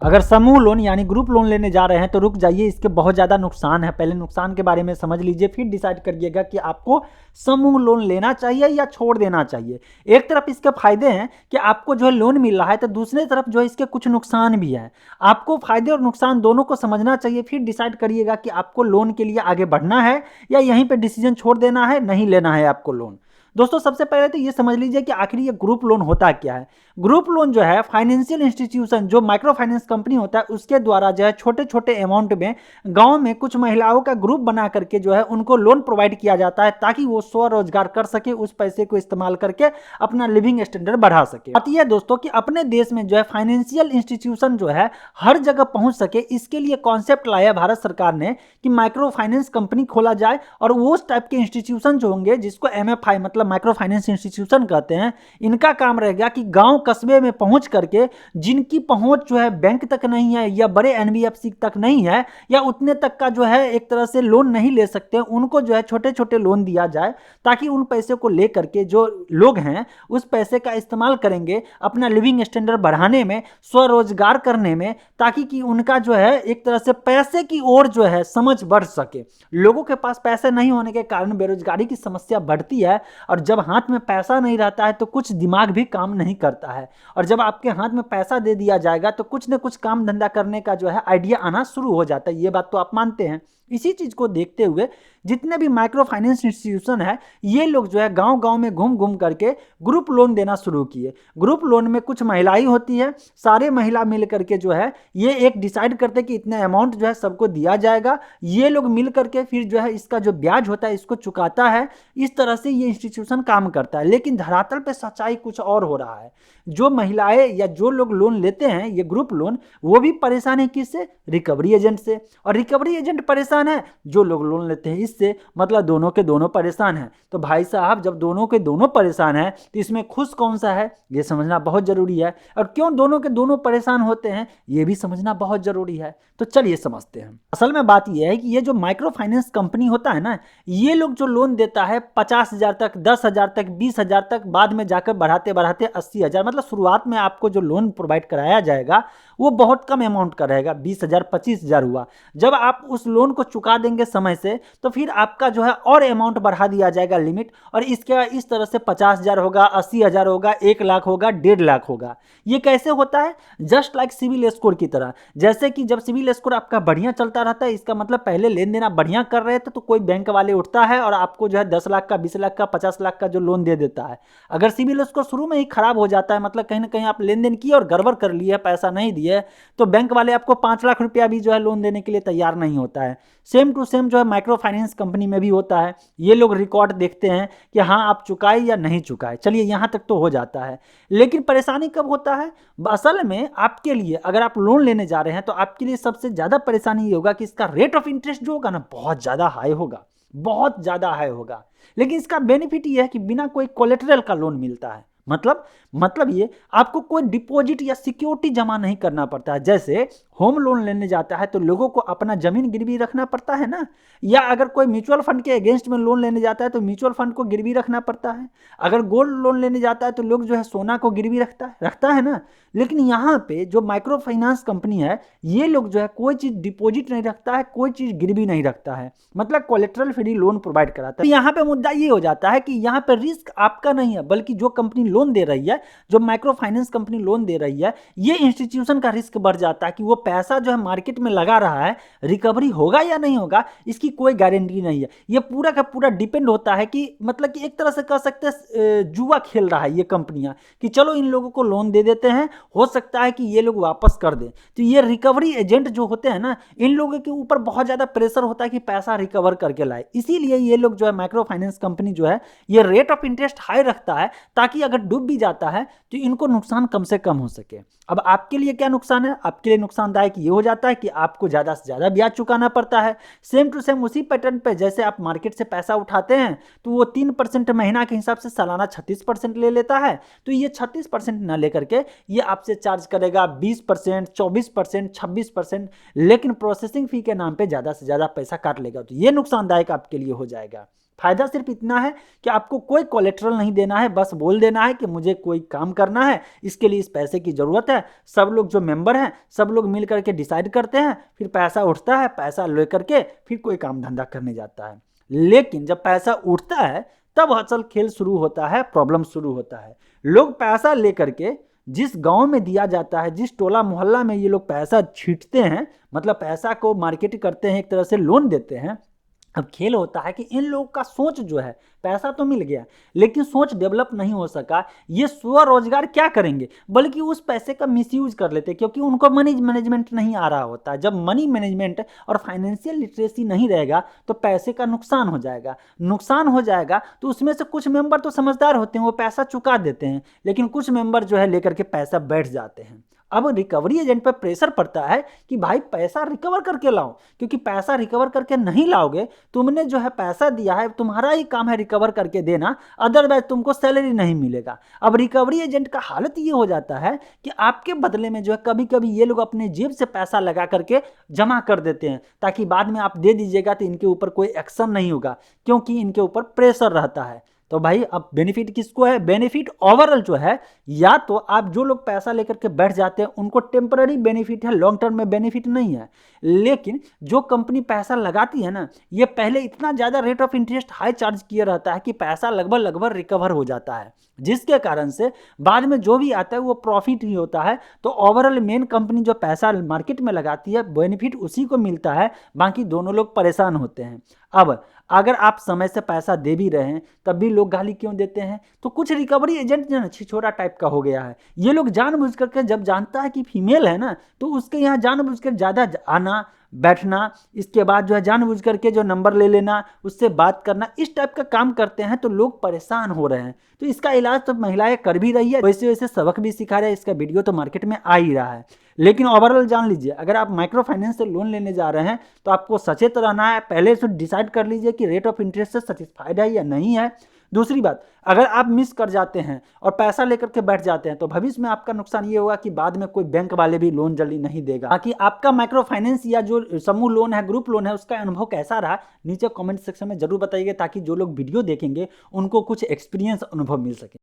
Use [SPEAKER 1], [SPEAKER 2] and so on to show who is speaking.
[SPEAKER 1] अगर समूह लोन यानी ग्रुप लोन लेने जा रहे हैं तो रुक जाइए, इसके बहुत ज़्यादा नुकसान है। पहले नुकसान के बारे में समझ लीजिए, फिर डिसाइड करिएगा कि आपको समूह लोन लेना चाहिए या छोड़ देना चाहिए। एक तरफ इसके फायदे हैं कि आपको जो है लोन मिल रहा है, तो दूसरी तरफ जो है इसके कुछ नुकसान भी है। आपको फायदे और नुकसान दोनों को समझना चाहिए, फिर डिसाइड करिएगा कि आपको लोन के लिए आगे बढ़ना है या यहीं पर डिसीजन छोड़ देना है, नहीं लेना है आपको लोन। दोस्तों सबसे पहले तो ये समझ लीजिए कि आखिर ये ग्रुप लोन होता क्या है। ग्रुप लोन जो है फाइनेंशियल इंस्टीट्यूशन, जो माइक्रो फाइनेंस कंपनी होता है, उसके द्वारा जो है छोटे छोटे अमाउंट में गांव में कुछ महिलाओं का ग्रुप बना करके जो है उनको लोन प्रोवाइड किया जाता है, ताकि वो स्वरोजगार कर सके, उस पैसे को इस्तेमाल करके अपना लिविंग स्टैंडर्ड बढ़ा सके। बात यह दोस्तों कि अपने देश में जो है फाइनेंशियल इंस्टीट्यूशन जो है हर जगह पहुंच सके, इसके लिए कॉन्सेप्ट लाया भारत सरकार ने कि माइक्रो फाइनेंस कंपनी खोला जाए, और वो उस टाइप के इंस्टीट्यूशन जो होंगे जिसको MFI मतलब माइक्रो फाइनेंस इंस्टीट्यूशन कहते हैं, इनका काम रहेगा कि गांव कस्बे में पहुंच करके जिनकी पहुंच जो है बैंक तक नहीं है या बड़े NBFC तक नहीं है या उतने तक का जो है एक तरह से लोन नहीं ले सकते, उनको जो है छोटे छोटे लोन दिया जाए, ताकि उन पैसे को लेकर के जो लोग हैं उस पैसे का इस्तेमाल करेंगे अपना लिविंग स्टैंडर्ड बढ़ाने में, स्वरोजगार करने में, ताकि कि उनका जो है एक तरह से पैसे की ओर जो है समझ बढ़ सके। लोगों के पास पैसे नहीं होने के कारण बेरोजगारी की समस्या बढ़ती है, और जब हाथ में पैसा नहीं रहता है तो कुछ दिमाग भी काम नहीं करता है, और जब आपके हाथ में पैसा दे दिया जाएगा तो कुछ न कुछ काम धंधा करने का जो है आइडिया आना शुरू हो जाता है। ये बात तो आप मानते हैं। इसी चीज को देखते हुए जितने भी माइक्रो फाइनेंस इंस्टीट्यूशन है, ये लोग जो है गांव गांव में घूम घूम करके ग्रुप लोन देना शुरू किए। ग्रुप लोन में कुछ महिलाएं होती है, सारे महिला मिल करके जो है ये एक डिसाइड करते कि इतना अमाउंट जो है सबको दिया जाएगा, ये लोग मिल करके फिर जो है इसका जो ब्याज होता है इसको चुकाता है। इस तरह से ये इंस्टीट्यूशन काम करता है। लेकिन धरातल पे सच्चाई कुछ और हो रहा है। जो महिलाएं या जो लोग लोन लेते हैं ये ग्रुप लोन, वो भी परेशान है किससे? रिकवरी एजेंट से। और रिकवरी एजेंट परेशान है, जो लोग लोन लेते हैं इससे, मतलब दोनों के दोनों परेशान हैं। तो भाई साहब जब दोनों के दोनों परेशान हैं तो इसमें खुश कौन सा है, ये समझना बहुत जरूरी है। और क्यों दोनों के दोनों परेशान होते हैं ये भी समझना बहुत जरूरी है। तो चलिए समझते हैं। असल में बात यह है कि ये जो माइक्रो फाइनेंस कंपनी होता है ना, ये लोग जो लोन देता है 50,000 तक, 10,000 तक, 20,000 तक, बाद में जाकर बढ़ाते बढ़ाते 80,000, मतलब शुरुआत में आपको जो लोन प्रोवाइड कराया जाएगा वो बहुत कम अमाउंट का रहेगा, 20,000 25,000 हुआ। जब आप उस लोन को चुका देंगे समय से तो फिर आपका जो है और अमाउंट बढ़ा दिया जाएगा लिमिट, और इसके इस तरह से 50,000 होगा, 80,000 होगा, 1 लाख होगा, 1.5 लाख होगा। ये कैसे होता है? जस्ट लाइक सिविल स्कोर की तरह। जैसे कि जब सिविल स्कोर आपका बढ़िया चलता रहता है, इसका मतलब पहले लेन देन आप बढ़िया कर रहे थे, तो कोई बैंक वाले उठता है और आपको जो है 10 लाख का, 20 लाख का, 50 लाख का जो लोन दे देता है। अगर सिविल स्कोर शुरू में ही खराब हो जाता है, मतलब कहीं ना कहीं आप लेन देन किए और गड़बड़ कर लिए, पैसा नहीं दिए, तो बैंक वाले आपको 5 लाख रुपया भी जो है लोन देने के लिए तैयार नहीं होता है। सेम टू सेम जो है माइक्रो फाइनेंस कंपनी में भी होता है। ये लोग रिकॉर्ड देखते हैं कि हाँ आप चुकाए या नहीं चुकाए, चलिए यहाँ तक तो हो जाता है। लेकिन परेशानी कब होता है? असल में आपके लिए अगर आप लोन लेने जा रहे हैं तो आपके लिए सबसे ज़्यादा परेशानी ये होगा कि इसका रेट ऑफ इंटरेस्ट जो होगा ना बहुत ज़्यादा हाई होगा, बहुत ज़्यादा हाई होगा। लेकिन इसका बेनिफिट ये है कि बिना कोई कोलेटरल का लोन मिलता है। मतलब ये आपको कोई डिपॉजिट या सिक्योरिटी जमा नहीं करना पड़ता है। जैसे होम लोन लेने जाता है तो लोगों को अपना जमीन गिरवी रखना पड़ता है ना, या अगर कोई म्यूचुअल फंड के अगेंस्ट में लोन लेने जाता है तो म्यूचुअल फंड को गिरवी रखना पड़ता है। अगर गोल्ड लोन लेने जाता है तो लोग जो है सोना को गिरवी रखता है ना। लेकिन यहाँ पे जो माइक्रो फाइनेंस कंपनी है, ये लोग जो है कोई चीज डिपॉजिट नहीं रखता है, कोई चीज गिरवी नहीं रखता है, मतलब कोलेटरल फ्री लोन प्रोवाइड कराता है। तो यहाँ पे मुद्दा ये हो जाता है कि यहाँ पे रिस्क आपका नहीं है, बल्कि जो कंपनी लोन दे रही है, जो माइक्रो फाइनेंस कंपनी लोन दे रही है, ये इंस्टीट्यूशन का रिस्क बढ़ जाता है कि वो पैसा जो है मार्केट में लगा रहा है, रिकवरी होगा या नहीं होगा इसकी कोई गारंटी नहीं है। ये पूरा का पूरा डिपेंड होता है कि मतलब कि एक तरह से कह सकते हैं जुआ खेल रहा है ये कंपनियां, कि चलो इन लोगों को लोन दे देते हैं, हो सकता है कि ये लोग वापस कर दें। तो ये रिकवरी एजेंट जो होते हैं ना, इन लोगों के ऊपर बहुत ज्यादा प्रेशर होता है कि पैसा रिकवर करके लाए। इसीलिए ये लोग जो है माइक्रो फाइनेंस कंपनी जो है ये रेट ऑफ इंटरेस्ट हाई रखता है, ताकि अगर डूब भी जाता है तो इनको नुकसान कम से कम हो सके। अब आपके लिए क्या नुकसान है? आपके लिए नुकसानदायक ये हो जाता है कि आपको ज्यादा से ज्यादा ब्याज चुकाना पड़ता है। सेम टू सेम उसी पैटर्न पे जैसे आप मार्केट से पैसा उठाते हैं तो वो 3% महीना के हिसाब से सालाना 36% ले लेता है, तो ये 36% ना लेकर के ये आपसे चार्ज करेगा 20%, 24%, 26%, लेकिन प्रोसेसिंग फी के नाम पे ज्यादा से ज्यादा पैसा काट लेगा। तो ये नुकसानदायक आपके लिए हो जाएगा। फायदा सिर्फ इतना है कि आपको कोई कोलेट्रल नहीं देना है, बस बोल देना है कि मुझे कोई काम करना है, इसके लिए इस पैसे की ज़रूरत है। सब लोग जो मेंबर हैं सब लोग मिल करके डिसाइड करते हैं, फिर पैसा उठता है, पैसा ले करके फिर कोई काम धंधा करने जाता है। लेकिन जब पैसा उठता है तब असल खेल शुरू होता है, प्रॉब्लम शुरू होता है। लोग पैसा लेकर के जिस गांव में दिया जाता है, जिस टोला मोहल्ला में ये लोग पैसा छींटते हैं, मतलब पैसा को मार्केट करते हैं, एक तरह से लोन देते हैं। अब खेल होता है कि इन लोगों का सोच जो है, पैसा तो मिल गया लेकिन सोच डेवलप नहीं हो सका। ये स्वरोजगार क्या करेंगे, बल्कि उस पैसे का मिसयूज कर लेते, क्योंकि उनको मनी मैनेजमेंट नहीं आ रहा होता। जब मनी मैनेजमेंट और फाइनेंशियल लिटरेसी नहीं रहेगा तो पैसे का नुकसान हो जाएगा। नुकसान हो जाएगा तो उसमें से कुछ मेंबर तो समझदार होते हैं, वो पैसा चुका देते हैं, लेकिन कुछ मेंबर जो है लेकर के पैसा बैठ जाते हैं। अब रिकवरी एजेंट पर प्रेशर पड़ता है कि भाई पैसा रिकवर करके लाओ, क्योंकि पैसा रिकवर करके नहीं लाओगे, तुमने जो है पैसा दिया है, तुम्हारा ही काम है रिकवर करके देना, अदरवाइज तुमको सैलरी नहीं मिलेगा। अब रिकवरी एजेंट का हालत ये हो जाता है कि आपके बदले में जो है कभी कभी ये लोग अपने जेब से पैसा लगा करके जमा कर देते हैं, ताकि बाद में आप दे दीजिएगा तो इनके ऊपर कोई एक्शन नहीं होगा, क्योंकि इनके ऊपर प्रेशर रहता है। तो भाई अब बेनिफिट किसको है, बेनिफिट ओवरऑल जो है, या तो आप जो लोग पैसा लेकर के बैठ जाते हैं उनको टेम्पररी बेनिफिट है, लॉन्ग टर्म में बेनिफिट नहीं है। लेकिन जो कंपनी पैसा लगाती है ना, ये पहले इतना ज़्यादा rate of interest high charge किया रहता है कि पैसा लगभग रिकवर हो जाता है, जिसके कारण से बाद में जो भी आता है वो प्रॉफिट ही होता है। तो ओवरऑल मेन कंपनी जो पैसा मार्केट में लगाती है बेनिफिट उसी को मिलता है, बाकी दोनों लोग परेशान होते हैं। अब अगर आप समय से पैसा दे भी रहे हैं तब भी लोग गाली क्यों देते हैं, तो कुछ रिकवरी एजेंट जो है छिछोरा टाइप का हो गया है। ये लोग जानबूझ करके, जब जानता है कि फीमेल है ना, तो उसके यहाँ जानबूझ कर ज़्यादा आना बैठना, इसके बाद जो है जानबूझ करके जो नंबर ले लेना, उससे बात करना, इस टाइप का काम करते हैं, तो लोग परेशान हो रहे हैं। तो इसका इलाज तो महिलाएं कर भी रही है, वैसे वैसे सबक भी सिखा रहे हैं, इसका वीडियो तो मार्केट में आ ही रहा है। लेकिन ओवरऑल जान लीजिए, अगर आप माइक्रो फाइनेंस से लोन लेने जा रहे हैं तो आपको सचेत रहना है, पहले से डिसाइड कर लीजिए कि रेट ऑफ इंटरेस्ट से सेटिस्फाइड है या नहीं है। दूसरी बात, अगर आप मिस कर जाते हैं और पैसा लेकर के बैठ जाते हैं तो भविष्य में आपका नुकसान ये होगा कि बाद में कोई बैंक वाले भी लोन जल्दी नहीं देगा। बाकी आपका माइक्रो फाइनेंस या जो समूह लोन है, ग्रुप लोन है, उसका अनुभव कैसा रहा नीचे कमेंट सेक्शन में जरूर बताइए, ताकि जो लोग वीडियो देखेंगे उनको कुछ एक्सपीरियंस अनुभव मिल सके।